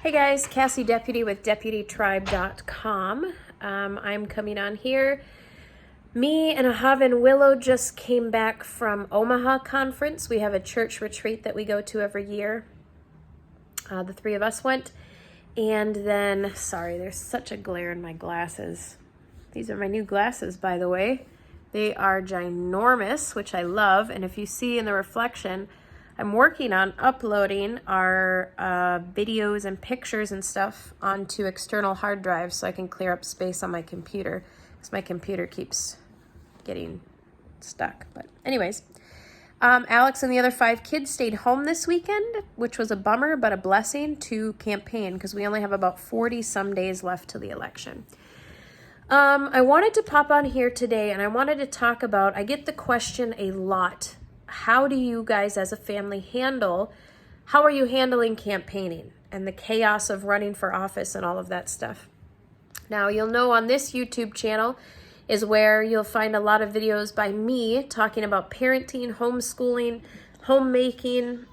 Hey guys, Cassie Deputy with DeputyTribe.com. I'm coming on here. Me and Ahav and Willow just came back from Omaha Conference. We have a church retreat that we go to every year. The three of us went. And then, sorry, there's such a glare in my glasses. These are my new glasses, by the way. They are ginormous, which I love. And if you see in the reflection, I'm working on uploading our videos and pictures and stuff onto external hard drives so I can clear up space on my computer, because my computer keeps getting stuck. But anyways, Alex and the other 5 kids stayed home this weekend, which was a bummer but a blessing to campaign, because we only have about 40 some days left to the election. I wanted to pop on here today and I wanted to talk about, I get the question a lot. How do you guys as a family how are you handling campaigning and the chaos of running for office and all of that stuff? Now, you'll know on this YouTube channel is where you'll find a lot of videos by me talking about parenting, homeschooling, homemaking,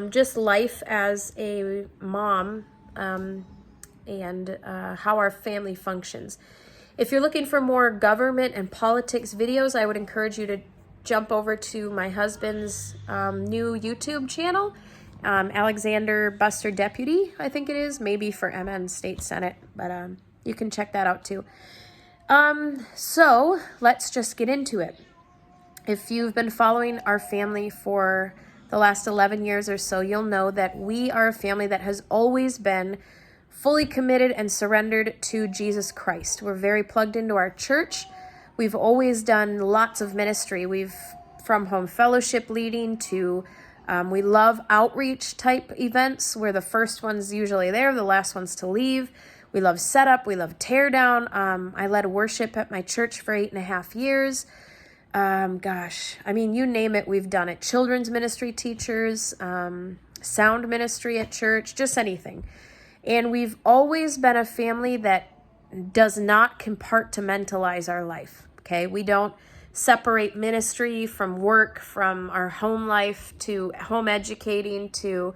just life as a mom, and how our family functions. If you're looking for more government and politics videos, I would encourage you to jump over to my husband's new YouTube channel, Alexander Buster Deputy, I think it is, maybe for MN State Senate, but you can check that out too. So let's just get into it. If you've been following our family for the last 11 years or so, you'll know that we are a family that has always been fully committed and surrendered to Jesus Christ. We're very plugged into our church. We've always done lots of ministry. From home fellowship leading to, we love outreach type events where the first one's usually there, the last one's to leave. We love setup, we love tear down. I led worship at my church for 8.5 years. You name it, we've done it. Children's ministry teachers, sound ministry at church, just anything. And we've always been a family that does not compartmentalize our life, okay? We don't separate ministry from work, from our home life to home educating to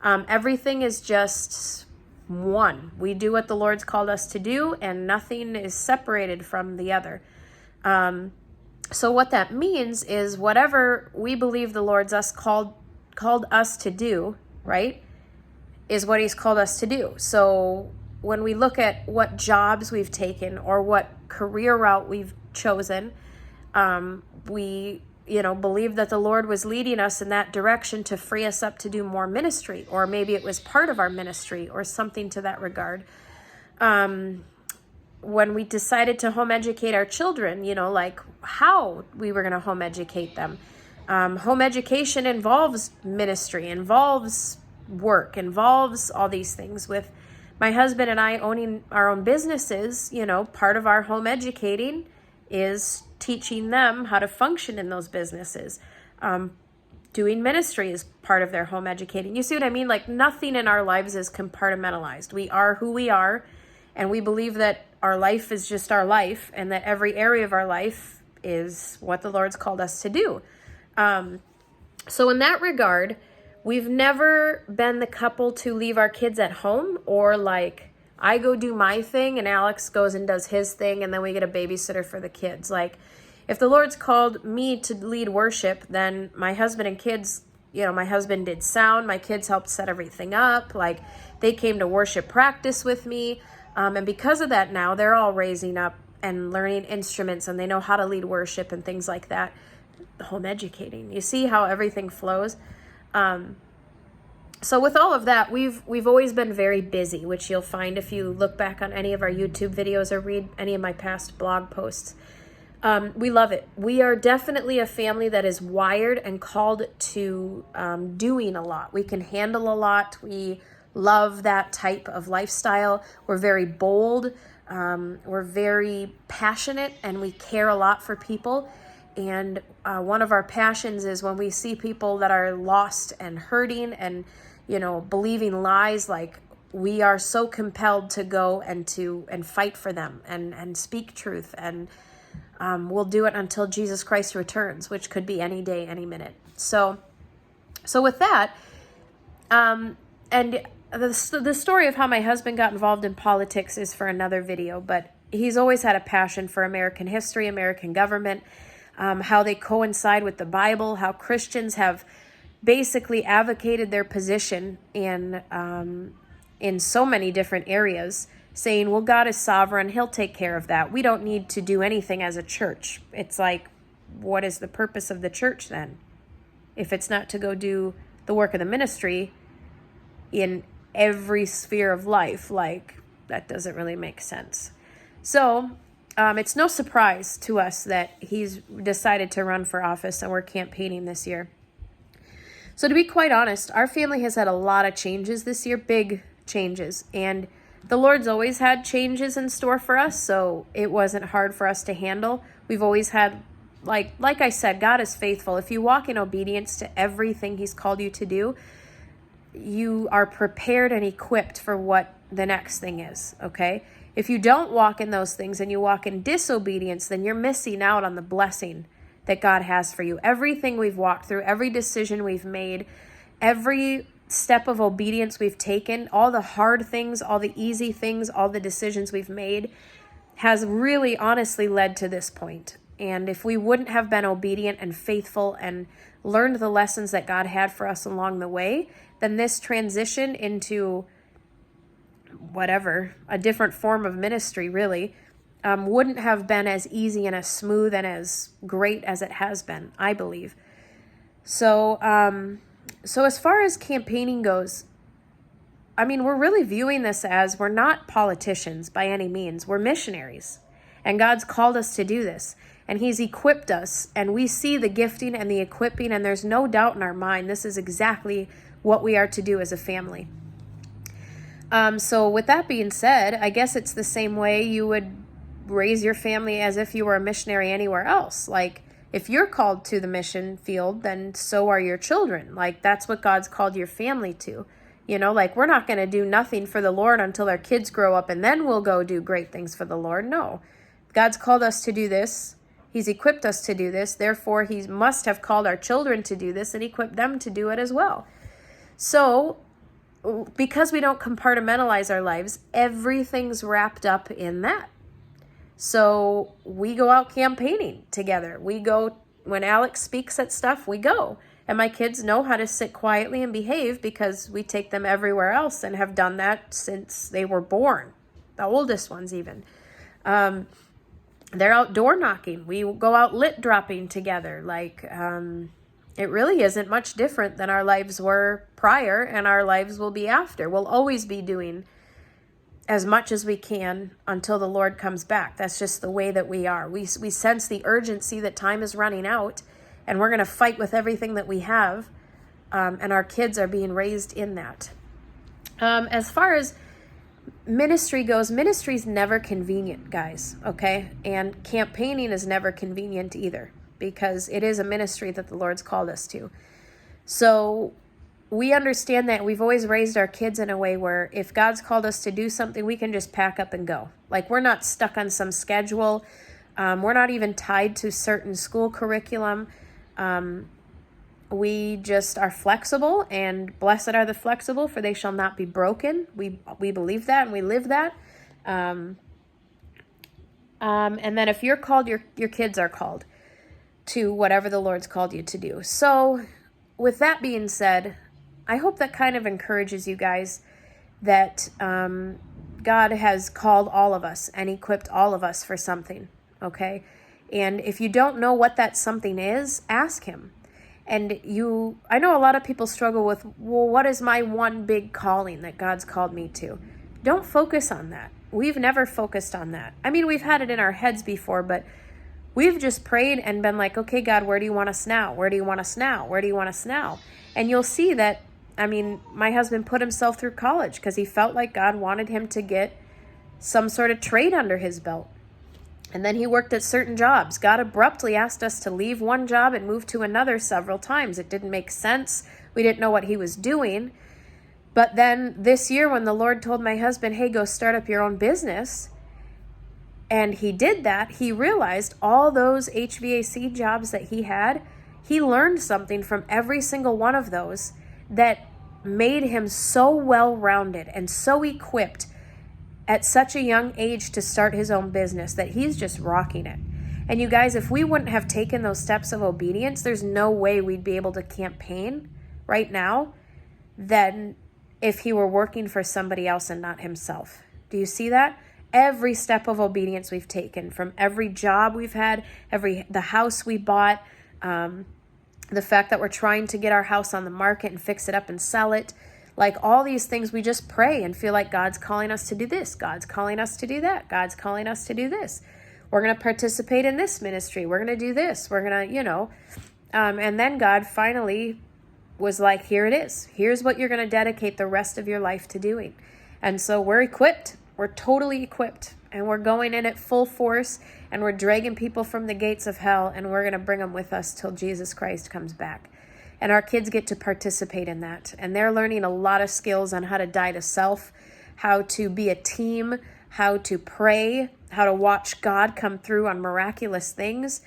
everything is just one. We do what the Lord's called us to do, and nothing is separated from the other. So what that means is whatever we believe the Lord's called us to do, right, is what He's called us to do. So when we look at what jobs we've taken or what career route we've chosen, we, believe that the Lord was leading us in that direction to free us up to do more ministry, or maybe it was part of our ministry or something to that regard. When we decided to home educate our children, like how we were going to home educate them. Home education involves ministry, involves work, involves all these things. With my husband and I owning our own businesses, part of our home educating is teaching them how to function in those businesses. Doing ministry is part of their home educating. You see what I mean? Like nothing in our lives is compartmentalized. We are who we are, and we believe that our life is just our life, and that every area of our life is what the Lord's called us to do. So in that regard, we've never been the couple to leave our kids at home, or like I go do my thing and Alex goes and does his thing and then we get a babysitter for the kids. Like if the Lord's called me to lead worship, then my husband and kids, my husband did sound, my kids helped set everything up. Like they came to worship practice with me. And because of that now, they're all raising up and learning instruments and they know how to lead worship and things like that. Home educating. You see how everything flows? So with all of that, we've always been very busy, which you'll find if you look back on any of our YouTube videos or read any of my past blog posts. We love it. We are definitely a family that is wired and called to doing a lot. We can handle a lot. We love that type of lifestyle. We're very bold. We're very passionate, and we care a lot for people. And one of our passions is when we see people that are lost and hurting and, believing lies, like we are so compelled to go and fight for them and speak truth. And we'll do it until Jesus Christ returns, which could be any day, any minute. So with that, and the story of how my husband got involved in politics is for another video, but he's always had a passion for American history, American government, how they coincide with the Bible, how Christians have basically advocated their position in so many different areas, saying, well, God is sovereign, he'll take care of that. We don't need to do anything as a church. It's like, what is the purpose of the church then? If it's not to go do the work of the ministry in every sphere of life, like, that doesn't really make sense. So it's no surprise to us that he's decided to run for office, and we're campaigning this year. So to be quite honest, our family has had a lot of changes this year, big changes, and the Lord's always had changes in store for us, so it wasn't hard for us to handle. We've always had, like I said, God is faithful. If you walk in obedience to everything he's called you to do, you are prepared and equipped for what the next thing is, okay? If you don't walk in those things and you walk in disobedience, then you're missing out on the blessing that God has for you. Everything we've walked through, every decision we've made, every step of obedience we've taken, all the hard things, all the easy things, all the decisions we've made has really honestly led to this point. And if we wouldn't have been obedient and faithful and learned the lessons that God had for us along the way, then this transition into whatever, a different form of ministry really, wouldn't have been as easy and as smooth and as great as it has been, I believe. So as far as campaigning goes, I mean, we're really viewing this as we're not politicians by any means. We're missionaries, and God's called us to do this, and he's equipped us, and we see the gifting and the equipping, and there's no doubt in our mind this is exactly what we are to do as a family. So with that being said, I guess it's the same way you would raise your family as if you were a missionary anywhere else. Like, if you're called to the mission field, then so are your children. Like, that's what God's called your family to. You know, like, we're not going to do nothing for the Lord until our kids grow up and then we'll go do great things for the Lord. No, God's called us to do this. He's equipped us to do this. Therefore, he must have called our children to do this and equipped them to do it as well. So, because we don't compartmentalize our lives, everything's wrapped up in that. So we go out campaigning together. We go, when Alex speaks at stuff, we go. And my kids know how to sit quietly and behave because we take them everywhere else and have done that since they were born. The oldest ones even. They're out door knocking. We go out lit dropping together. Like, it really isn't much different than our lives were prior, and our lives will be after. We'll always be doing as much as we can until the Lord comes back. That's just the way that we are. We sense the urgency that time is running out, and we're going to fight with everything that we have, and our kids are being raised in that. As far as ministry goes, ministry's never convenient, guys, okay? And campaigning is never convenient either, because it is a ministry that the Lord's called us to. So we understand that. We've always raised our kids in a way where if God's called us to do something, we can just pack up and go. Like, we're not stuck on some schedule. We're not even tied to certain school curriculum. We just are flexible, and blessed are the flexible, for they shall not be broken. We believe that, and we live that. And then if you're called, your kids are called to whatever the Lord's called you to do. So with that being said, I hope that kind of encourages you guys that God has called all of us and equipped all of us for something, okay? And if you don't know what that something is, ask him. And I know a lot of people struggle with, well, what is my one big calling that God's called me to? Don't focus on that. We've never focused on that. I mean, we've had it in our heads before, but we've just prayed and been like, okay, God, where do you want us now? Where do you want us now? Where do you want us now? And you'll see that, I mean, my husband put himself through college because he felt like God wanted him to get some sort of trade under his belt. And then he worked at certain jobs. God abruptly asked us to leave one job and move to another several times. It didn't make sense. We didn't know what he was doing. But then this year, when the Lord told my husband, hey, go start up your own business, and he did that, he realized all those HVAC jobs that he had, he learned something from every single one of those that made him so well-rounded and so equipped at such a young age to start his own business that he's just rocking it. And you guys, if we wouldn't have taken those steps of obedience, there's no way we'd be able to campaign right now than if he were working for somebody else and not himself. Do you see that? Every step of obedience we've taken, from every job we've had, the house we bought, the fact that we're trying to get our house on the market and fix it up and sell it, like all these things, we just pray and feel like God's calling us to do this. God's calling us to do that. God's calling us to do this. We're going to participate in this ministry. We're going to do this. We're going to, and then God finally was like, here it is. Here's what you're going to dedicate the rest of your life to doing. And so we're equipped. We're totally equipped. And we're going in at full force. And we're dragging people from the gates of hell. And we're going to bring them with us till Jesus Christ comes back. And our kids get to participate in that. And they're learning a lot of skills on how to die to self, how to be a team, how to pray, how to watch God come through on miraculous things,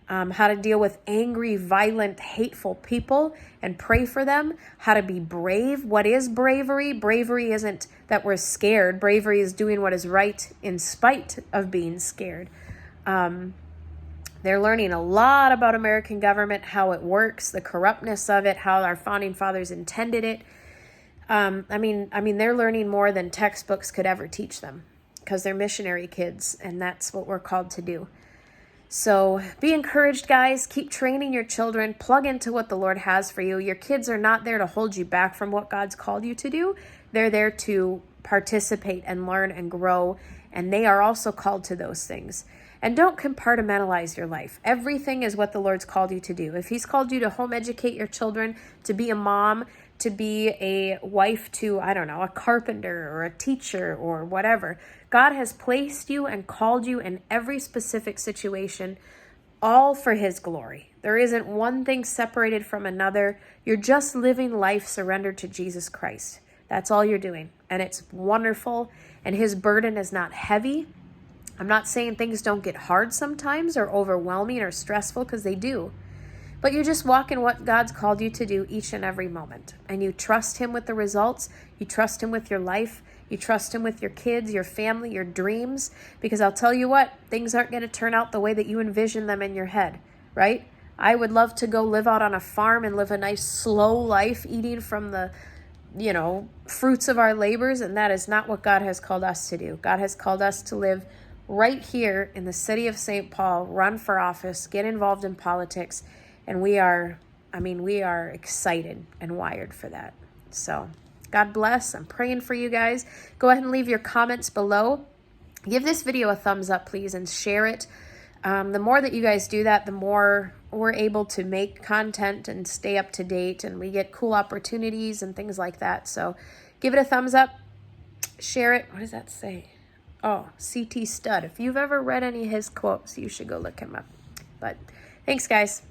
how to deal with angry, violent, hateful people and pray for them, how to be brave. What is bravery? Bravery isn't that we're scared. Bravery is doing what is right in spite of being scared. They're learning a lot about American government, how it works, the corruptness of it, how our founding fathers intended it. I mean, they're learning more than textbooks could ever teach them because they're missionary kids, and that's what we're called to do. So be encouraged, guys. Keep training your children. Plug into what the Lord has for you. Your kids are not there to hold you back from what God's called you to do. They're there to participate and learn and grow, and they are also called to those things. And don't compartmentalize your life. Everything is what the Lord's called you to do. If he's called you to home educate your children, to be a mom, to be a wife to, a carpenter or a teacher or whatever, God has placed you and called you in every specific situation, all for his glory. There isn't one thing separated from another. You're just living life surrendered to Jesus Christ. That's all you're doing. And it's wonderful. And his burden is not heavy. I'm not saying things don't get hard sometimes or overwhelming or stressful, because they do. But you just walk in what God's called you to do each and every moment. And you trust him with the results. You trust him with your life. You trust him with your kids, your family, your dreams. Because I'll tell you what, things aren't going to turn out the way that you envision them in your head, right? I would love to go live out on a farm and live a nice slow life, eating from the fruits of our labors. And that is not what God has called us to do. God has called us to live right here in the city of St. Paul, run for office, get involved in politics. And we are excited and wired for that. So God bless. I'm praying for you guys. Go ahead and leave your comments below. Give this video a thumbs up, please, and share it. The more that you guys do that, the more we're able to make content and stay up to date, and we get cool opportunities and things like that. So give it a thumbs up, share it. What does that say? Oh, C.T. Studd. If you've ever read any of his quotes, you should go look him up. But thanks, guys.